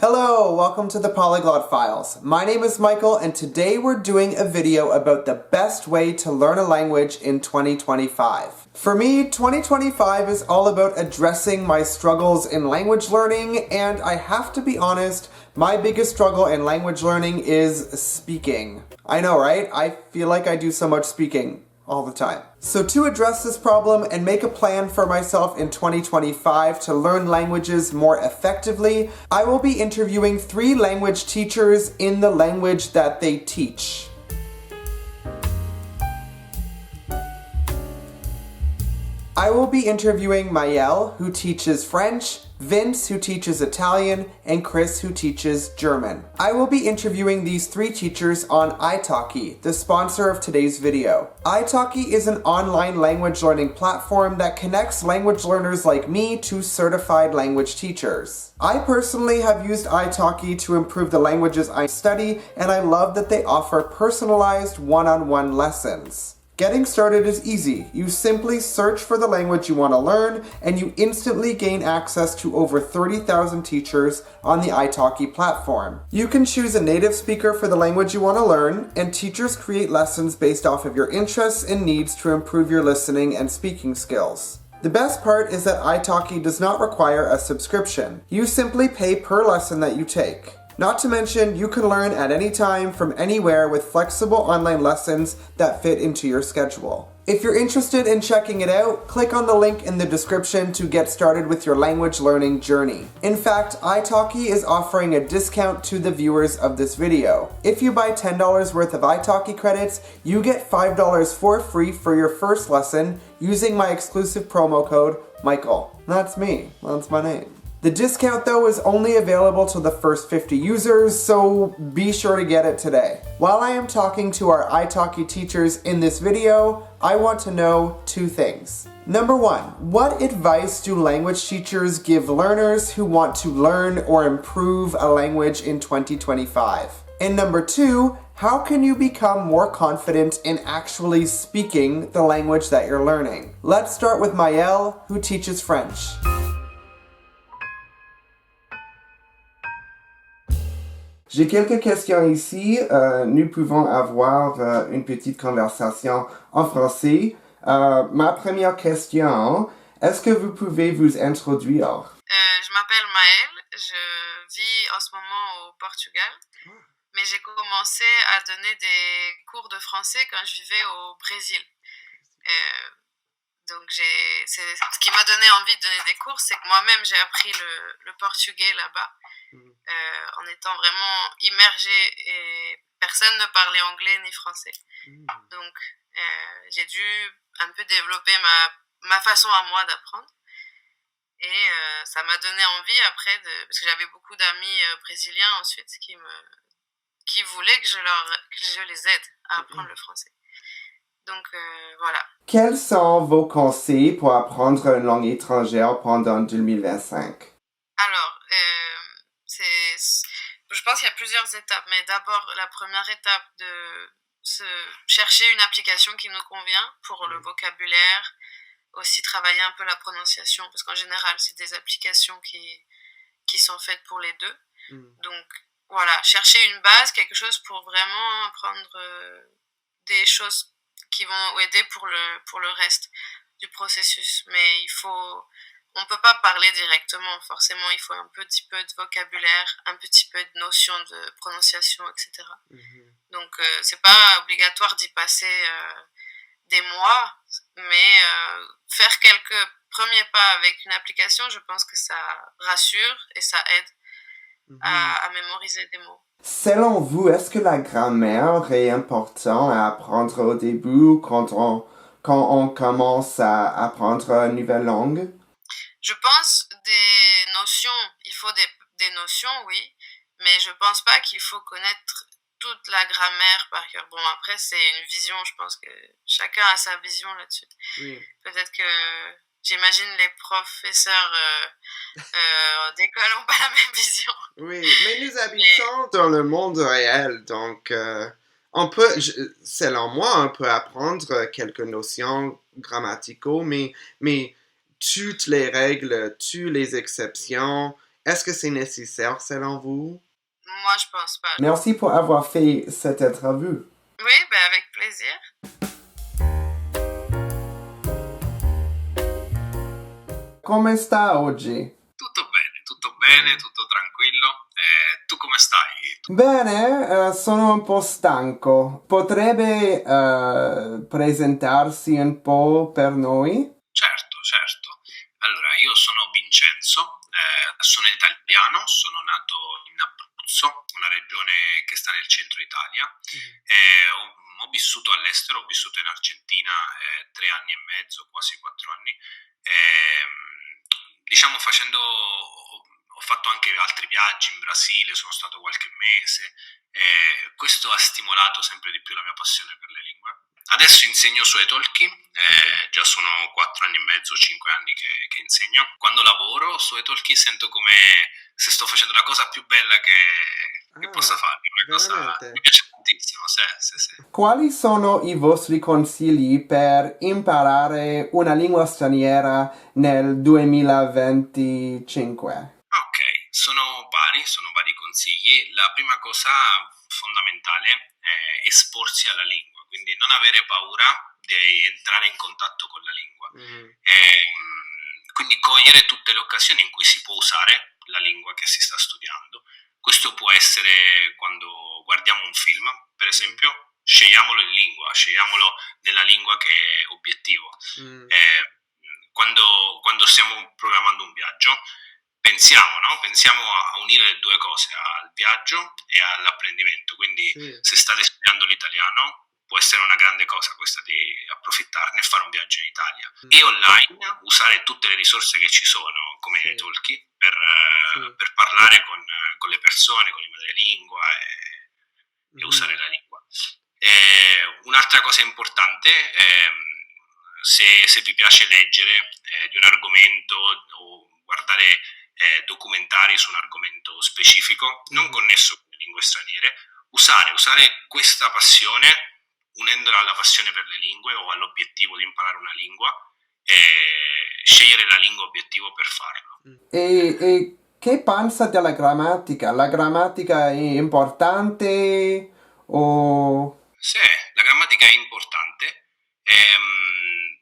Hello, welcome to the Polyglot Files. My name is Michael and today we're doing a video about the best way to learn a language in 2025. For me, 2025 is all about addressing my struggles in language learning, and I have to be honest, my biggest struggle in language learning is speaking. I know, right? I feel like I do so much speaking all the time. So to address this problem and make a plan for myself in 2025 to learn languages more effectively, I will be interviewing 3 language teachers in the language that they teach. I will be interviewing Maëlle, who teaches French, Vince, who teaches Italian, and Chris, who teaches German. I will be interviewing these 3 teachers on italki, the sponsor of today's video. Italki is an online language learning platform that connects language learners like me to certified language teachers. I personally have used italki to improve the languages I study, and I love that they offer personalized one-on-one lessons. Getting started is easy. You simply search for the language you want to learn, and you instantly gain access to over 30,000 teachers on the italki platform. You can choose a native speaker for the language you want to learn, and teachers create lessons based off of your interests and needs to improve your listening and speaking skills. The best part is that italki does not require a subscription. You simply pay per lesson that you take. Not to mention, you can learn at any time from anywhere with flexible online lessons that fit into your schedule. If you're interested in checking it out, click on the link in the description to get started with your language learning journey. In fact, italki is offering a discount to the viewers of this video. If you buy $10 worth of italki credits, you get $5 for free for your first lesson using my exclusive promo code, Michael. That's me. That's my name. The discount though is only available to the first 50 users, so be sure to get it today. While I am talking to our italki teachers in this video, I want to know 2 things. Number 1, what advice do language teachers give learners who want to learn or improve a language in 2025? And number 2, how can you become more confident in actually speaking the language that you're learning? Let's start with Maëlle, who teaches French. J'ai quelques questions ici. Nous pouvons avoir une petite conversation en français. Ma première question, est-ce que vous pouvez vous introduire? Je m'appelle Maëlle, je vis en ce moment au Portugal, mais j'ai commencé à donner des cours de français quand je vivais au Brésil. Donc ce qui m'a donné envie de donner des cours, c'est que moi-même j'ai appris le portugais là-bas. En étant vraiment immergée et personne ne parlait anglais ni français. Donc j'ai dû un peu développer ma façon à moi d'apprendre. Et ça m'a donné envie après, parce que j'avais beaucoup d'amis brésiliens ensuite qui voulaient que je les aide à apprendre le français. Donc voilà. Quels sont vos conseils pour apprendre une langue étrangère pendant 2025? Alors, je pense qu'il y a plusieurs étapes, mais d'abord, la première étape de chercher une application qui nous convient pour le vocabulaire, aussi travailler un peu la prononciation, parce qu'en général, c'est des applications qui sont faites pour les deux. Donc, voilà, chercher une base, quelque chose pour vraiment apprendre des choses qui vont aider pour le reste du processus. Mais on ne peut pas parler directement, forcément, il faut un petit peu de vocabulaire, un petit peu de notion de prononciation, etc. Donc, c'est pas obligatoire d'y passer des mois, mais faire quelques premiers pas avec une application, je pense que ça rassure et ça aide à mémoriser des mots. Selon vous, est-ce que la grammaire est importante à apprendre au début quand on commence à apprendre une nouvelle langue? Je pense des notions, il faut des notions, oui, mais je pense pas qu'il faut connaître toute la grammaire par cœur. Bon, après, c'est une vision, je pense que chacun a sa vision là-dessus. Oui. Peut-être que j'imagine les professeurs d'école n'ont pas la même vision. Oui, mais nous habitons dans le monde réel, donc selon moi, on peut apprendre quelques notions grammaticaux, mais toutes les règles, toutes les exceptions Est-ce que c'est nécessaire selon vous? Moi, je pense pas. Merci pour avoir fait cette entrevue. Oui, ben avec plaisir. Come sta oggi? Tutto bene, tutto tranquillo. Tu come stai? Bene, sono un po' stanco. Potrebbe presentarsi un po' per noi? Certo, certo. Allora, io sono Vincenzo, sono italiano, sono nato in Abruzzo, una regione che sta nel centro Italia. Ho vissuto all'estero, ho vissuto in Argentina 3 anni e mezzo, quasi 4 anni. Diciamo ho fatto anche altri viaggi in Brasile, sono stato qualche mese. Questo ha stimolato sempre di più la mia passione per le lingue. Adesso insegno su italki, già sono 4 anni e mezzo, 5 anni che insegno. Quando lavoro su italki sento come se sto facendo la cosa più bella che possa fare. Mi piace tantissimo, sì. Quali sono i vostri consigli per imparare una lingua straniera nel 2025? Ok, sono vari consigli. La prima cosa fondamentale è esporsi alla lingua, quindi non avere paura di entrare in contatto con la lingua. Quindi cogliere tutte le occasioni in cui si può usare la lingua che si sta studiando. Questo può essere quando guardiamo un film, per esempio, scegliamolo in lingua, scegliamolo nella lingua che è obiettivo. Quando stiamo programmando un viaggio, pensiamo a unire le due cose, al viaggio e all'apprendimento. Quindi se state studiando l'italiano, può essere una grande cosa questa di approfittarne e fare un viaggio in Italia. E online usare tutte le risorse che ci sono, come italki, per parlare con le persone, con i madrelingua e usare la lingua. Un'altra cosa importante, se vi piace leggere di un argomento o guardare documentari su un argomento specifico, non connesso con le lingue straniere, usare questa passione unendola alla passione per le lingue o all'obiettivo di imparare una lingua e scegliere la lingua obiettivo per farlo. E che pensa della grammatica? La grammatica è importante o... Sì, la grammatica è importante,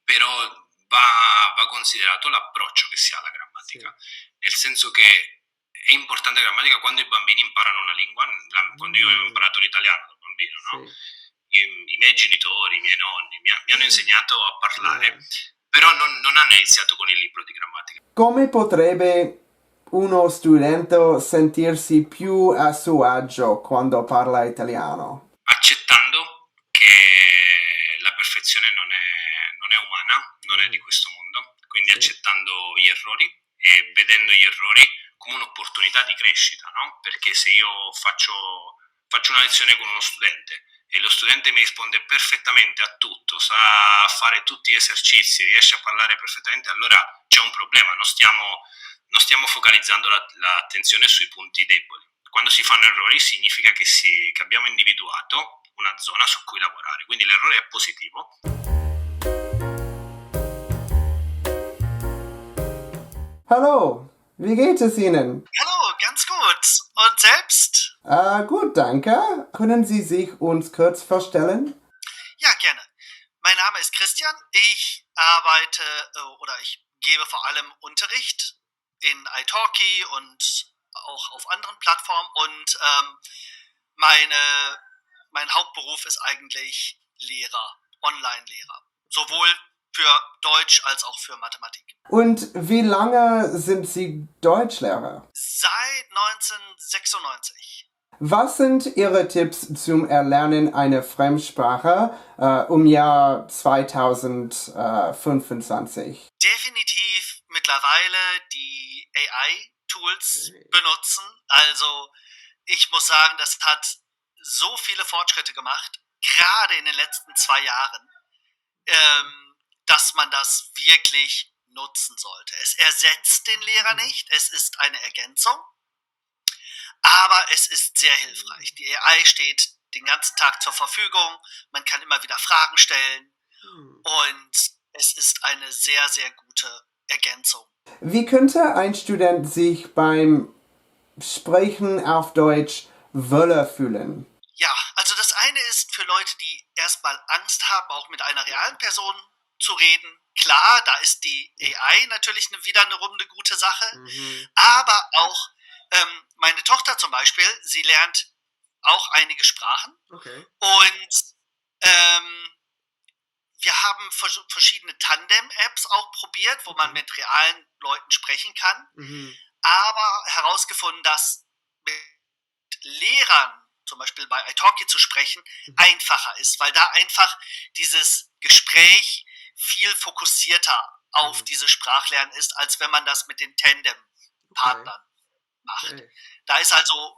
però va considerato l'approccio che si ha alla grammatica, nel senso che è importante la grammatica quando i bambini imparano una lingua, quando io ho imparato l'italiano da bambino, no? I miei genitori, i miei nonni mi hanno insegnato a parlare, però non hanno iniziato con il libro di grammatica. Come potrebbe uno studente sentirsi più a suo agio quando parla italiano? Accettando che la perfezione non è umana, non è di questo mondo, quindi accettando gli errori e vedendo gli errori come un'opportunità di crescita, no? Perché se io faccio una lezione con uno studente e lo studente mi risponde perfettamente a tutto, sa fare tutti gli esercizi, riesce a parlare perfettamente, allora c'è un problema, non stiamo focalizzando l'attenzione sui punti deboli. Quando si fanno errori significa che abbiamo individuato una zona su cui lavorare, quindi l'errore è positivo. Hallo, wie geht es Ihnen? Hallo, ganz gut. Und selbst? Gut, danke. Können Sie sich uns kurz vorstellen? Ja, gerne. Mein Name ist Christian. Ich arbeite oder ich gebe vor allem Unterricht in italki und auch auf anderen Plattformen. Und mein Hauptberuf ist eigentlich Lehrer, Online-Lehrer. Sowohl für Deutsch als auch für Mathematik. Und wie lange sind Sie Deutschlehrer? Seit 1996. Was sind Ihre Tipps zum Erlernen einer Fremdsprache im Jahr 2025? Definitiv mittlerweile die AI-Tools benutzen. Also ich muss sagen, das hat so viele Fortschritte gemacht, gerade in den letzten 2 Jahren, dass man das wirklich nutzen sollte. Es ersetzt den Lehrer nicht, es ist eine Ergänzung, aber es ist sehr hilfreich. Die AI steht den ganzen Tag zur Verfügung, man kann immer wieder Fragen stellen und es ist eine sehr, sehr gute Ergänzung. Wie könnte ein Student sich beim Sprechen auf Deutsch wohler fühlen? Ja, also das eine ist für Leute, die erstmal Angst haben, auch mit einer realen Person zu reden. Klar, da ist die AI natürlich wieder eine runde gute Sache, aber auch meine Tochter zum Beispiel, sie lernt auch einige Sprachen und wir haben verschiedene Tandem-Apps auch probiert, wo man mit realen Leuten sprechen kann, aber herausgefunden, dass mit Lehrern zum Beispiel bei italki zu sprechen, einfacher ist, weil da einfach dieses Gespräch viel fokussierter auf diese Sprachlernen ist, als wenn man das mit den Tandem-Partnern macht. Da ist also,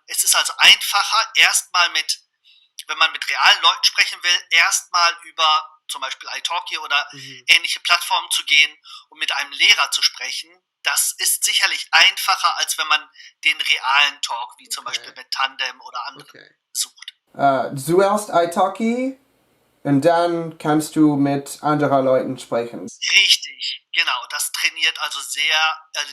es ist also einfacher, erstmal wenn man mit realen Leuten sprechen will, erstmal über zum Beispiel italki oder ähnliche Plattformen zu gehen und mit einem Lehrer zu sprechen. Das ist sicherlich einfacher, als wenn man den realen Talk, wie zum Beispiel mit Tandem oder anderen, sucht. Zuerst italki und dann kannst du mit anderen Leuten sprechen. Richtig, genau. Das trainiert also sehr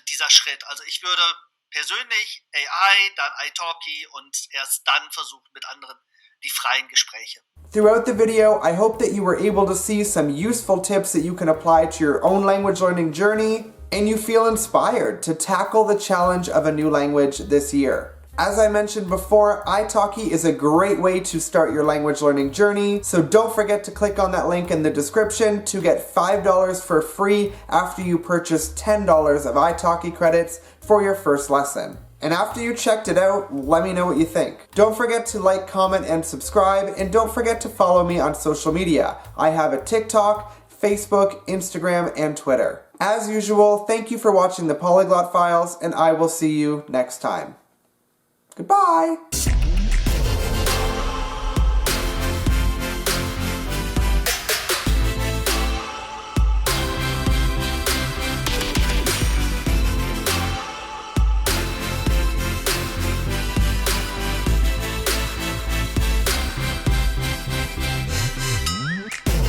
dieser Schritt. Also ich würde persönlich AI, dann italki und erst dann versuchen mit anderen die freien Gespräche. Throughout the video, I hope that you were able to see some useful tips that you can apply to your own language learning journey, and you feel inspired to tackle the challenge of a new language this year. As I mentioned before, italki is a great way to start your language learning journey, so don't forget to click on that link in the description to get $5 for free after you purchase $10 of italki credits for your first lesson. And after you checked it out, let me know what you think. Don't forget to like, comment, and subscribe, and don't forget to follow me on social media. I have a TikTok, Facebook, Instagram, and Twitter. As usual, thank you for watching the Polyglot Files, and I will see you next time. Goodbye!